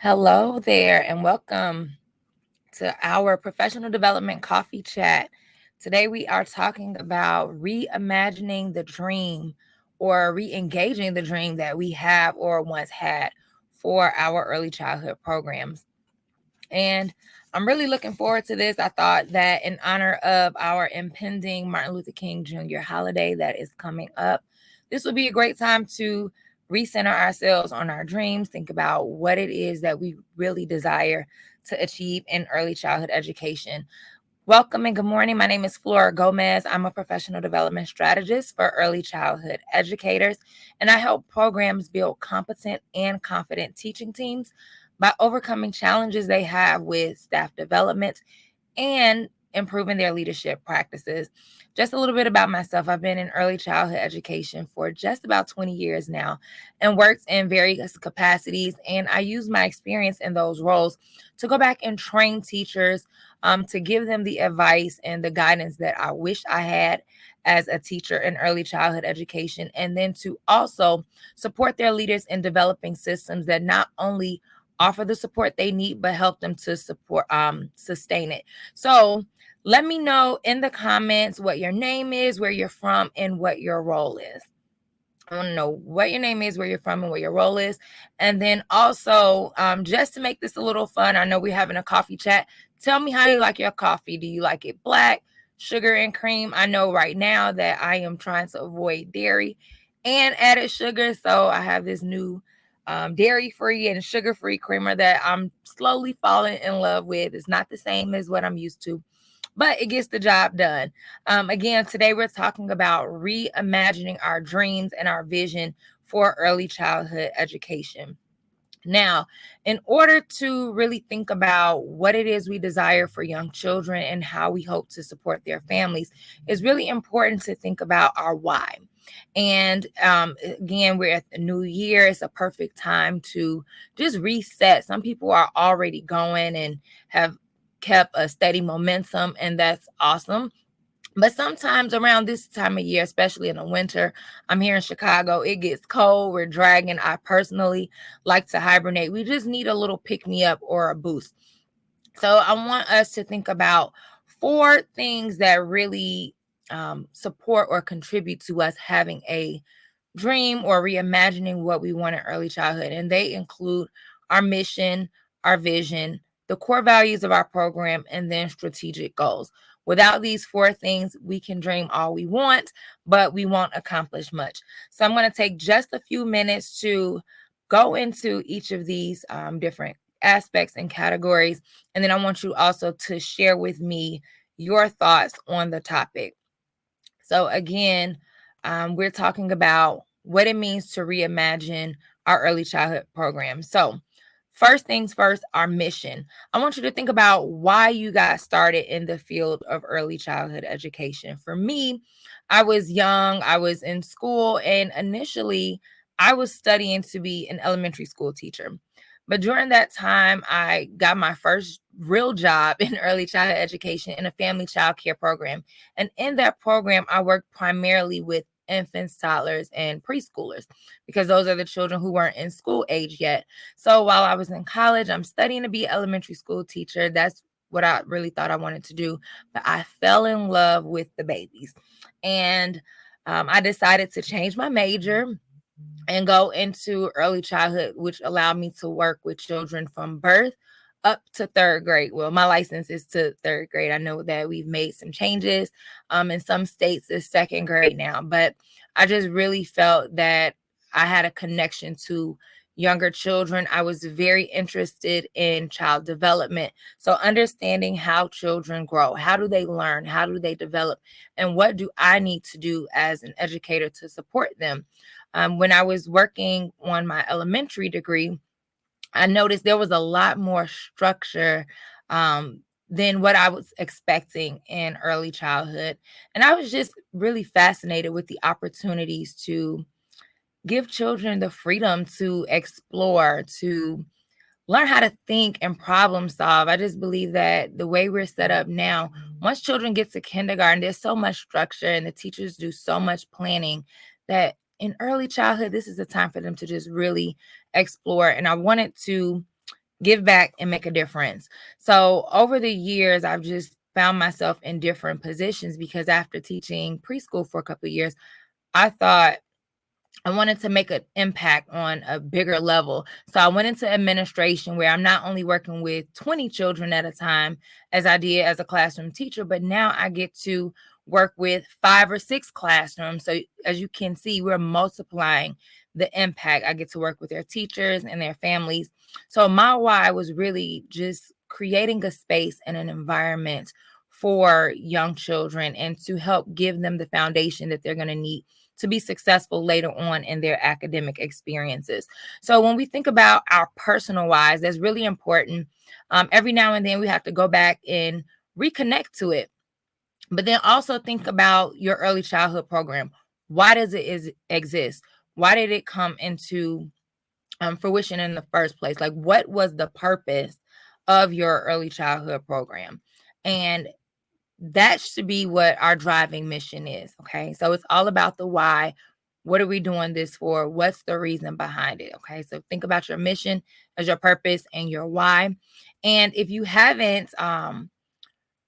Hello there, and welcome to our professional development coffee chat. Today, we are talking about reimagining the dream or re engaging the dream that we have or once had for our early childhood programs. And I'm really looking forward to this. I thought that in honor of our impending Martin Luther King Jr. holiday that is coming up, this would be a great time to recenter ourselves on our dreams, think about what it is that we really desire to achieve in early childhood education. Welcome and good morning. My name is Flora Gomez. I'm a professional development strategist for early childhood educators, and I help programs build competent and confident teaching teams by overcoming challenges they have with staff development and improving their leadership practices. Just a little bit about myself. I've been in early childhood education for just about 20 years now and worked in various capacities. And I use my experience in those roles to go back and train teachers, to give them the advice and the guidance that I wish I had as a teacher in early childhood education, and then to also support their leaders in developing systems that not only offer the support they need, but help them to sustain it. So let me know in the comments what your name is, where you're from, and what your role is. I want to know what your name is, where you're from, and what your role is. And then also, just to make this a little fun, I know we're having a coffee chat. Tell me how you like your coffee. Do you like it black, sugar, and cream? I know right now that I am trying to avoid dairy and added sugar. So I have this new dairy-free and sugar-free creamer that I'm slowly falling in love with. It's not the same as what I'm used to, but it gets the job done. Again, today we're talking about reimagining our dreams and our vision for early childhood education. Now, in order to really think about what it is we desire for young children and how we hope to support their families, it's really important to think about our why. And again, we're at the new year. It's a perfect time to just reset. Some people are already going and have kept a steady momentum, and that's awesome. But sometimes around this time of year, especially in the winter, I'm here in Chicago, it gets cold. We're dragging. I personally like to hibernate. We just need a little pick me up or a boost. So I want us to think about four things that really support or contribute to us having a dream or reimagining what we want in early childhood. And they include our mission, our vision, the core values of our program, and then strategic goals. Without these four things, we can dream all we want, but we won't accomplish much. So I'm going to take just a few minutes to go into each of these different aspects and categories. And then I want you also to share with me your thoughts on the topic. So, again, we're talking about what it means to reimagine our early childhood program. So, first things first, our mission. I want you to think about why you got started in the field of early childhood education. For me, I was young, I was in school, and initially I was studying to be an elementary school teacher. But during that time, I got my first real job in early childhood education in a family childcare program. And in that program, I worked primarily with infants, toddlers, and preschoolers because those are the children who weren't in school age yet. So while I was in college, I'm studying to be an elementary school teacher. That's what I really thought I wanted to do. But I fell in love with the babies. And I decided to change my major and go into early childhood, which allowed me to work with children from birth up to third grade. Well, my license is to third grade. I know that we've made some changes. In some states, it's second grade now, but I just really felt that I had a connection to younger children. I was very interested in child development. So understanding how children grow, how do they learn, how do they develop, and what do I need to do as an educator to support them. When I was working on my elementary degree, I noticed there was a lot more structure than what I was expecting in early childhood. And I was just really fascinated with the opportunities to give children the freedom to explore, to learn how to think and problem solve. I just believe that the way we're set up now, once children get to kindergarten, there's so much structure and the teachers do so much planning that in early childhood, this is the time for them to just really explore. And I wanted to give back and make a difference. So over the years, I've just found myself in different positions because after teaching preschool for a couple of years, I thought I wanted to make an impact on a bigger level. So I went into administration where I'm not only working with 20 children at a time as I did as a classroom teacher, but now I get to work with 5 or 6 classrooms. So as you can see, we're multiplying the impact. I get to work with their teachers and their families. So my why was really just creating a space and an environment for young children and to help give them the foundation that they're going to need to be successful later on in their academic experiences. So when we think about our personal whys, that's really important. Every now and then we have to go back and reconnect to it. But then also think about your early childhood program. Why does it exist? Why did it come into fruition in the first place? Like, what was the purpose of your early childhood program? And that should be what our driving mission is. Okay. So it's all about the why. What are we doing this for? What's the reason behind it? Okay. So think about your mission as your purpose and your why. And if you haven't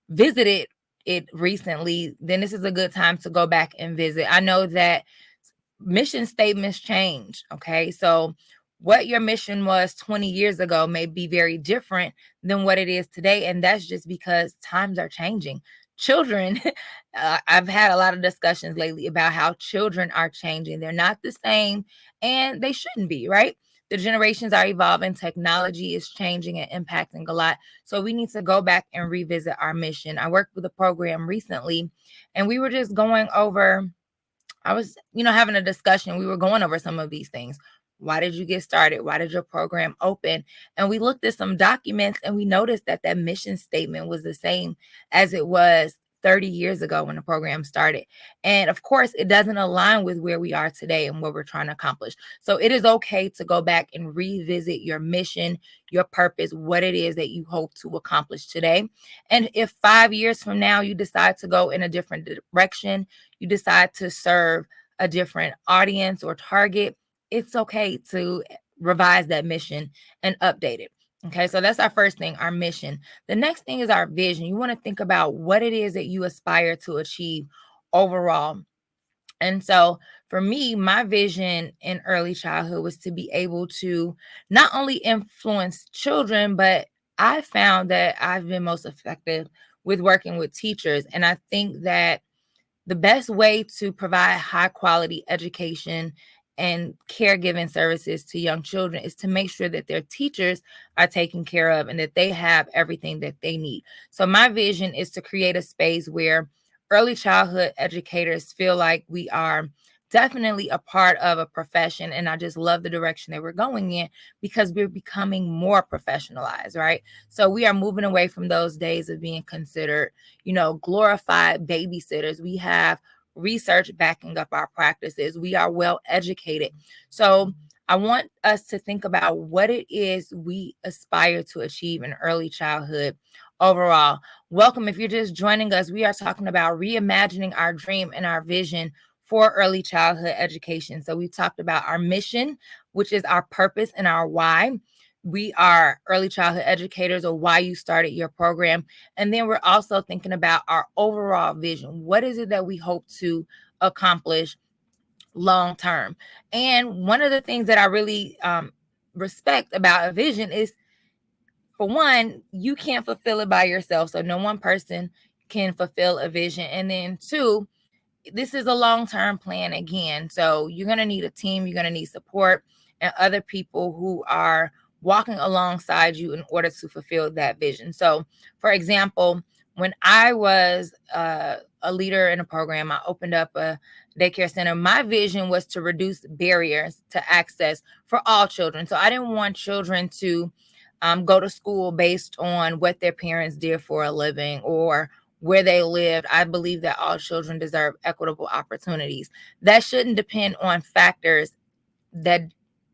visited it recently, then this is a good time to go back and visit. I know that mission statements change. Okay. So what your mission was 20 years ago may be very different than what it is today. And that's just because times are changing. Children, I've had a lot of discussions lately about how children are changing. They're not the same and they shouldn't be, right? The generations are evolving, technology is changing and impacting a lot. So we need to go back and revisit our mission. I worked with a program recently and we were just going over I was, having a discussion. We were going over some of these things. Why did you get started? Why did your program open? And we looked at some documents and we noticed that that mission statement was the same as it was 30 years ago when the program started. And of course, it doesn't align with where we are today and what we're trying to accomplish. So it is okay to go back and revisit your mission, your purpose, what it is that you hope to accomplish today. And if 5 years from now you decide to go in a different direction, you decide to serve a different audience or target, it's okay to revise that mission and update it. Okay, so that's our first thing, our mission. The next thing is our vision. You want to think about what it is that you aspire to achieve overall. And so for me, my vision in early childhood was to be able to not only influence children, but I found that I've been most effective with working with teachers. And I think that the best way to provide high quality education and caregiving services to young children is to make sure that their teachers are taken care of and that they have everything that they need. So my vision is to create a space where early childhood educators feel like we are definitely a part of a profession. And I just love the direction that we're going in because we're becoming more professionalized, right? So we are moving away from those days of being considered, glorified babysitters. We have research backing up our practices. We are well educated. So I want us to think about what it is we aspire to achieve in early childhood overall. Welcome. If you're just joining us, we are talking about reimagining our dream and our vision for early childhood education. So we talked about our mission, which is our purpose and our why. We are early childhood educators, or why you started your program. And then we're also thinking about our overall vision. What is it that we hope to accomplish long term? And one of the things that I really respect about a vision is, for one, you can't fulfill it by yourself. So no one person can fulfill a vision. And then two, this is a long-term plan again. So you're going to need a team, you're going to need support and other people who are walking alongside you in order to fulfill that vision. So for example, when I was a leader in a program, I opened up a daycare center. My vision was to reduce barriers to access for all children. So I didn't want children to go to school based on what their parents did for a living or where they lived. I believe that all children deserve equitable opportunities. That shouldn't depend on factors that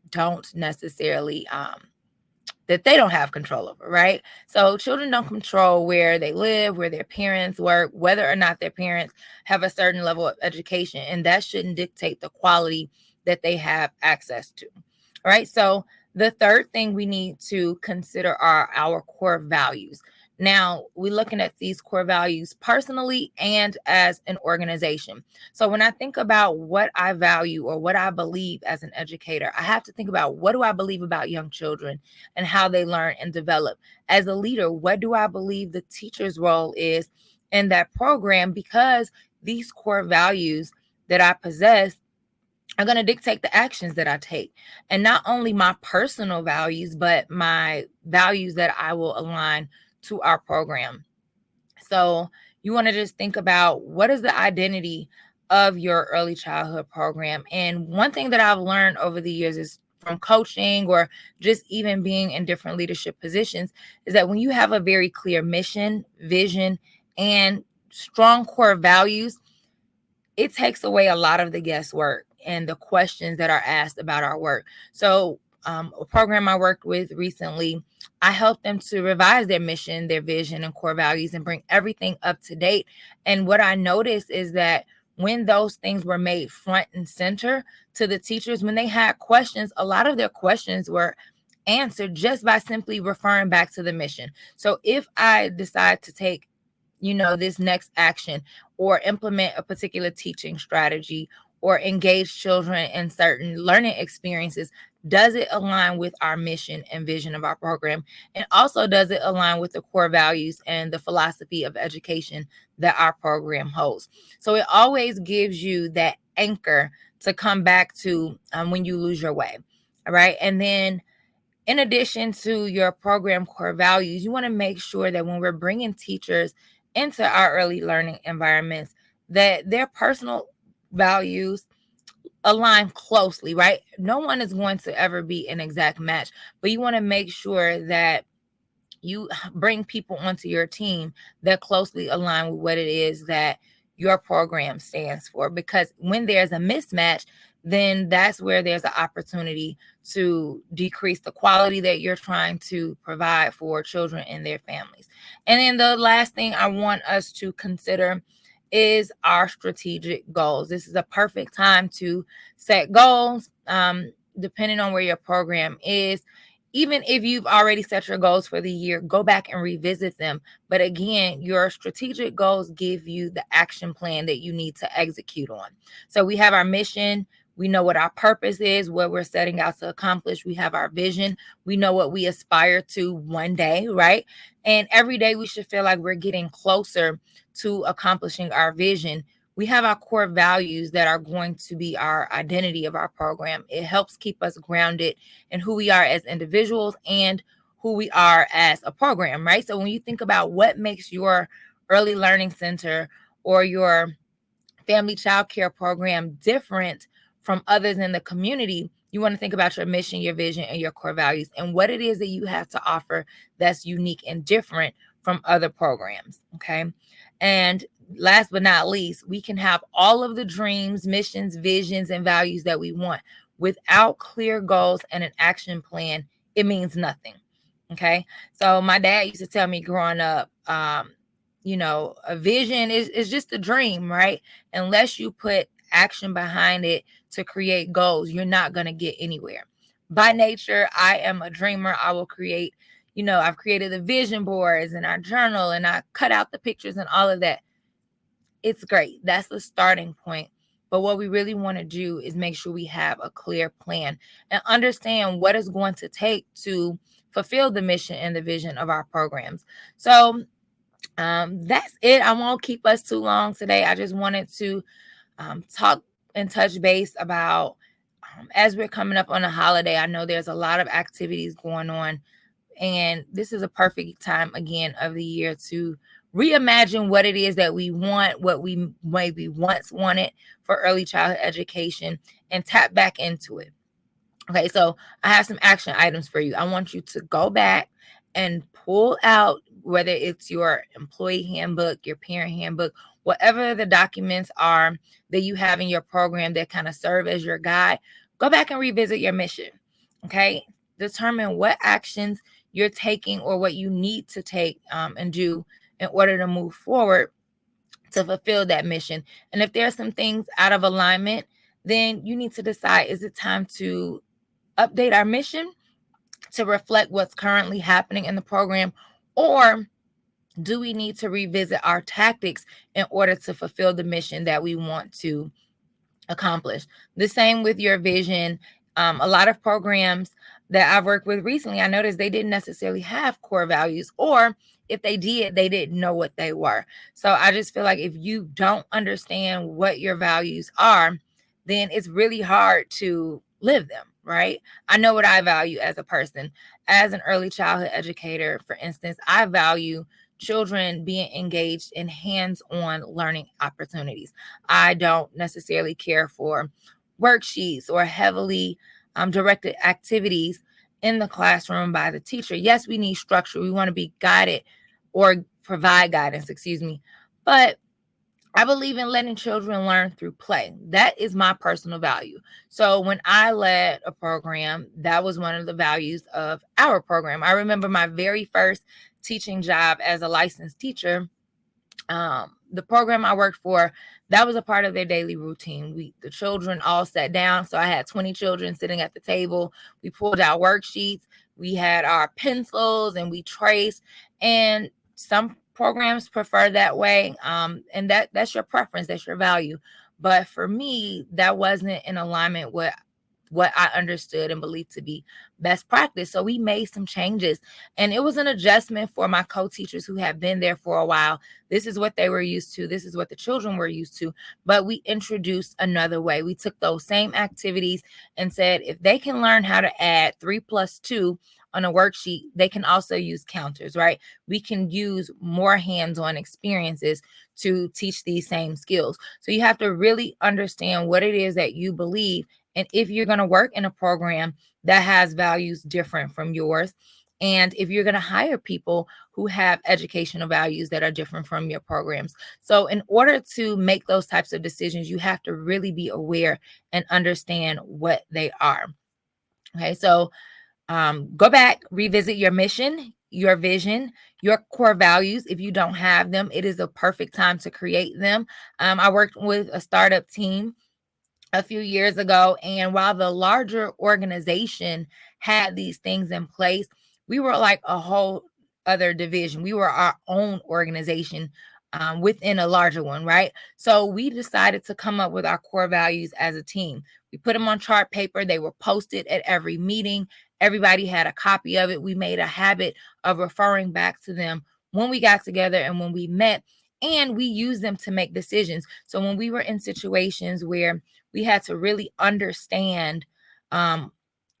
don't necessarily that they don't have control over, right? So children don't control where they live, where their parents work, whether or not their parents have a certain level of education, and that shouldn't dictate the quality that they have access to. All right. So The third thing we need to consider are our core values. Now, we're looking at these core values personally and as an organization. So, when I think about what I value or what I believe as an educator, I have to think about what do I believe about young children and how they learn and develop. As a leader, what do I believe the teacher's role is in that program? Because these core values that I possess are going to dictate the actions that I take. And not only my personal values, but my values that I will align to our program. So you want to just think about what is the identity of your early childhood program. And one thing that I've learned over the years is from coaching or just even being in different leadership positions is that when you have a very clear mission, vision, and strong core values, it takes away a lot of the guesswork and the questions that are asked about our work. So, a program I worked with recently, I helped them to revise their mission, their vision, and core values and bring everything up to date. And what I noticed is that when those things were made front and center to the teachers, when they had questions, a lot of their questions were answered just by simply referring back to the mission. So if I decide to take this next action or implement a particular teaching strategy or engage children in certain learning experiences, does it align with our mission and vision of our program? And also, does it align with the core values and the philosophy of education that our program holds? So it always gives you that anchor to come back to when you lose your way. All right. And then in addition to your program core values, you want to make sure that when we're bringing teachers into our early learning environments, that their personal values align closely, right? No one is going to ever be an exact match, but you want to make sure that you bring people onto your team that closely align with what it is that your program stands for. Because when there's a mismatch, then that's where there's an opportunity to decrease the quality that you're trying to provide for children and their families. And then the last thing I want us to consider is our strategic goals. This is a perfect time to set goals, depending on where your program is. Even if you've already set your goals for the year, go back and revisit them. But again, your strategic goals give you the action plan that you need to execute on. So we have our mission. We know what our purpose is, what we're setting out to accomplish. We have our vision. We know what we aspire to one day, right? And every day we should feel like we're getting closer to accomplishing our vision. We have our core values that are going to be our identity of our program. It helps keep us grounded in who we are as individuals and who we are as a program, right? So when you think about what makes your early learning center or your family child care program different from others in the community, you want to think about your mission, your vision, and your core values and what it is that you have to offer that's unique and different from other programs. Okay. And last but not least, we can have all of the dreams, missions, visions, and values that we want. Without clear goals and an action plan, it means nothing. Okay. So my dad used to tell me growing up, a vision is just a dream, right? Unless you put action behind it to create goals, you're not going to get anywhere. By nature, I am a dreamer. I will create, I've created the vision boards and our journal and I cut out the pictures and all of that. It's great. That's the starting point. But what we really want to do is make sure we have a clear plan and understand what it's going to take to fulfill the mission and the vision of our programs. So that's it. I won't keep us too long today. I just wanted to talk and touch base about as we're coming up on a holiday. I know there's a lot of activities going on, and this is a perfect time again of the year to reimagine what it is that we want, what we maybe once wanted for early childhood education, and tap back into it. Okay, so I have some action items for you. I want you to go back and pull out whether it's your employee handbook, your parent handbook, whatever the documents are that you have in your program that kind of serve as your guide. Go back and revisit your mission. Okay, determine what actions you're taking or what you need to take and do in order to move forward to fulfill that mission. And if there are some things out of alignment, then you need to decide, is it time to update our mission to reflect what's currently happening in the program? Or do we need to revisit our tactics in order to fulfill the mission that we want to accomplish? The same with your vision. A lot of programs that I've worked with recently, I noticed they didn't necessarily have core values, or if they did, they didn't know what they were. So I just feel like if you don't understand what your values are, then it's really hard to live them, right? I know what I value as a person. As an early childhood educator, for instance, I value children being engaged in hands-on learning opportunities. I don't necessarily care for worksheets or heavily directed activities in the classroom by the teacher. Yes, we need structure. We want to be guided or provide guidance, excuse me. But I believe in letting children learn through play. That is my personal value. So when I led a program, that was one of the values of our program. I remember my very first teaching job as a licensed teacher. The program I worked for, that was a part of their daily routine. The children all sat down. So I had 20 children sitting at the table. We pulled out worksheets. We had our pencils and we traced. And some programs prefer that way. And that's your preference, that's your value. But for me, that wasn't in alignment with what I understood and believed to be best practice. So we made some changes, and it was an adjustment for my co-teachers who have been there for a while. This is what they were used to. This is what the children were used to. But we introduced another way. We took those same activities and said, if they can learn how to add 3 plus 2 on a worksheet, they can also use counters, right? We can use more hands-on experiences to teach these same skills. So you have to really understand what it is that you believe. And if you're going to work in a program that has values different from yours, and if you're going to hire people who have educational values that are different from your programs. So in order to make those types of decisions, you have to really be aware and understand what they are. Okay, so go back, revisit your mission, your vision, your core values. If you don't have them, it is a perfect time to create them. I worked with a startup team a few years ago, and while the larger organization had these things in place, we were like a whole other division. We were our own organization within a larger one, right? So we decided to come up with our core values as a team. We put them on chart paper. They were posted at every meeting. Everybody had a copy of it. We made a habit of referring back to them when we got together and when we met, and we used them to make decisions. So when we were in situations where we had to really understand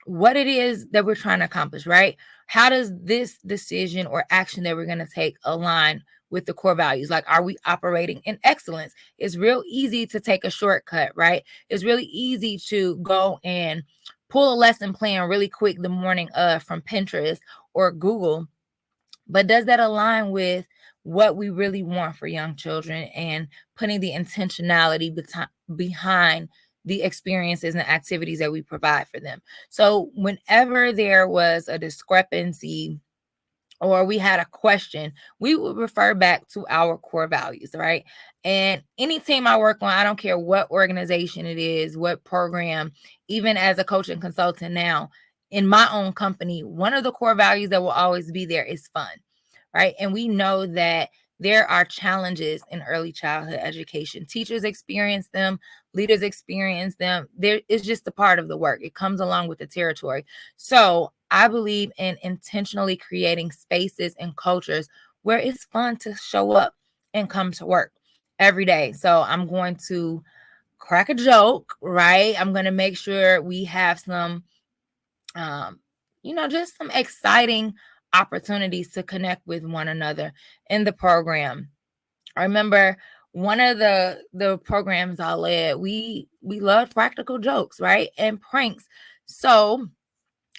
what it is that we're trying to accomplish, right? How does this decision or action that we're going to take align with the core values? Like, are we operating in excellence? It's real easy to take a shortcut, right? It's really easy to go and pull a lesson plan really quick the morning of from Pinterest or Google. But does that align with what we really want for young children and putting the intentionality behind the experiences and activities that we provide for them? So whenever there was a discrepancy or we had a question, we would refer back to our core values, right? And any team I work on, I don't care what organization it is, what program, even as a coach and consultant now, in my own company, one of the core values that will always be there is fun, right? And we know that there are challenges in early childhood education. Teachers experience them, leaders experience them. There is just a part of the work. It comes along with the territory. So I believe in intentionally creating spaces and cultures where it's fun to show up and come to work every day. So I'm going to crack a joke, right? I'm going to make sure we have some just some exciting opportunities to connect with one another in the program. I remember one of the programs I led, we loved practical jokes, right? And pranks. So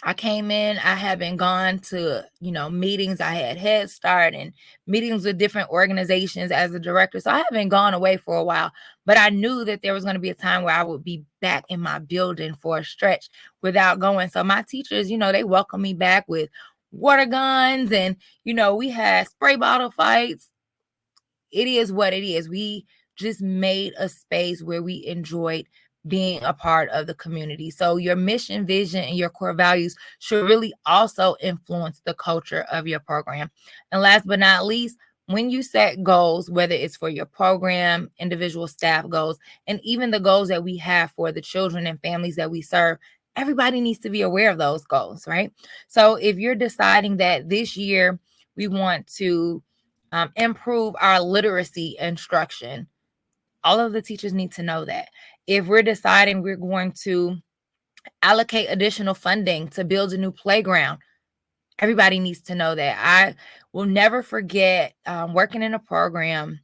I came in, I had been gone to, meetings. I had Head Start and meetings with different organizations as a director. So I had been gone away for a while, but I knew that there was going to be a time where I would be back in my building for a stretch without going. So my teachers, they welcomed me back with water guns and, we had spray bottle fights. It is what it is. We just made a space where we enjoyed being a part of the community. So your mission, vision, and your core values should really also influence the culture of your program. And last but not least, when you set goals, whether it's for your program, individual staff goals, and even the goals that we have for the children and families that we serve, everybody needs to be aware of those goals, right? So if you're deciding that this year we want to improve our literacy instruction, all of the teachers need to know that. If we're deciding we're going to allocate additional funding to build a new playground, everybody needs to know that. I will never forget working in a program.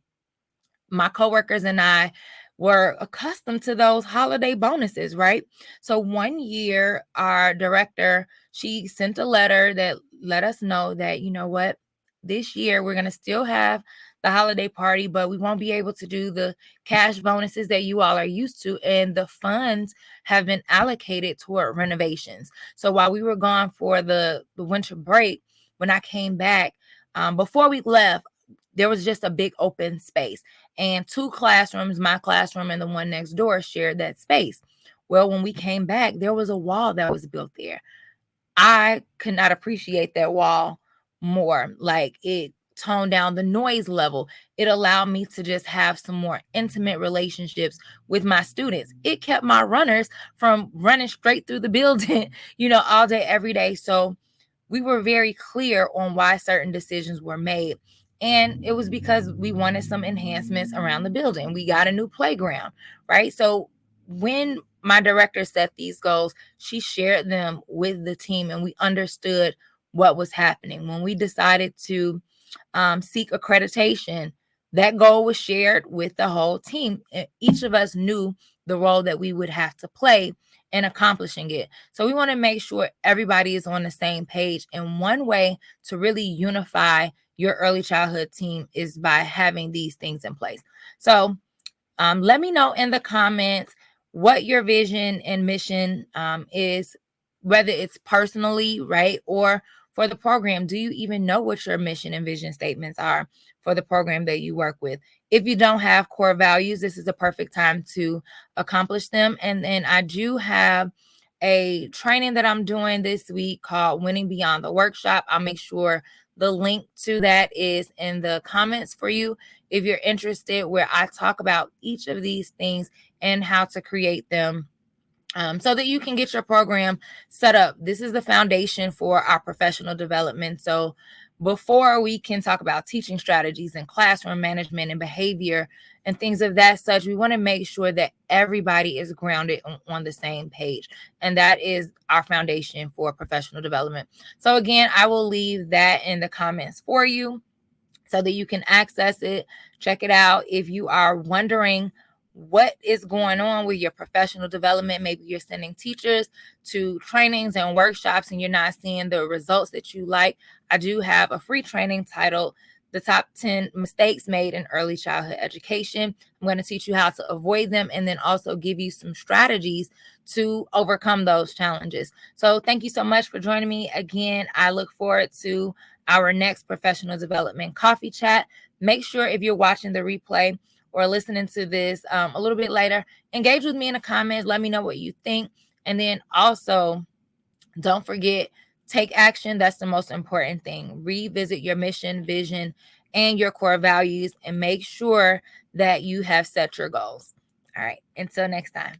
My coworkers and I were accustomed to those holiday bonuses, right? So one year, our director, she sent a letter that let us know that, you know what, this year we're going to still have the holiday party, but we won't be able to do the cash bonuses that you all are used to. And the funds have been allocated toward renovations. So while we were gone for the winter break, when I came back, before we left, there was just a big open space, and two classrooms, my classroom and the one next door, shared that space. Well, when we came back, there was a wall that was built there. I could not appreciate that wall more. Like, it toned down the noise level. It allowed me to just have some more intimate relationships with my students. It kept my runners from running straight through the building, all day, every day. So we were very clear on why certain decisions were made. And it was because we wanted some enhancements around the building. We got a new playground, right? So when my director set these goals, she shared them with the team and we understood what was happening. When we decided to seek accreditation, that goal was shared with the whole team. Each of us knew the role that we would have to play in accomplishing it. So we want to make sure everybody is on the same page. And one way to really unify your early childhood team is by having these things in place. So let me know in the comments what your vision and mission is, whether it's personally, right, or for the program. Do you even know what your mission and vision statements are for the program that you work with? If you don't have core values, this is a perfect time to accomplish them. And then I do have a training that I'm doing this week called Winning Beyond the Workshop. I'll make sure the link to that is in the comments for you if you're interested, where I talk about each of these things and how to create them so that you can get your program set up. This is the foundation for our professional development. So before we can talk about teaching strategies and classroom management and behavior and things of that such, we want to make sure that everybody is grounded on the same page. And that is our foundation for professional development. So again, I will leave that in the comments for you so that you can access it, check it out. If you are wondering what is going on with your professional development, maybe you're sending teachers to trainings and workshops and you're not seeing the results that you like, I do have a free training titled The Top 10 Mistakes Made in Early Childhood Education. I'm going to teach you how to avoid them and then also give you some strategies to overcome those challenges. So thank you so much for joining me. Again, I look forward to our next professional development coffee chat. Make sure if you're watching the replay or listening to this a little bit later, engage with me in the comments. Let me know what you think. And then also, don't forget, take action. That's the most important thing. Revisit your mission, vision, and your core values and make sure that you have set your goals. All right. Until next time.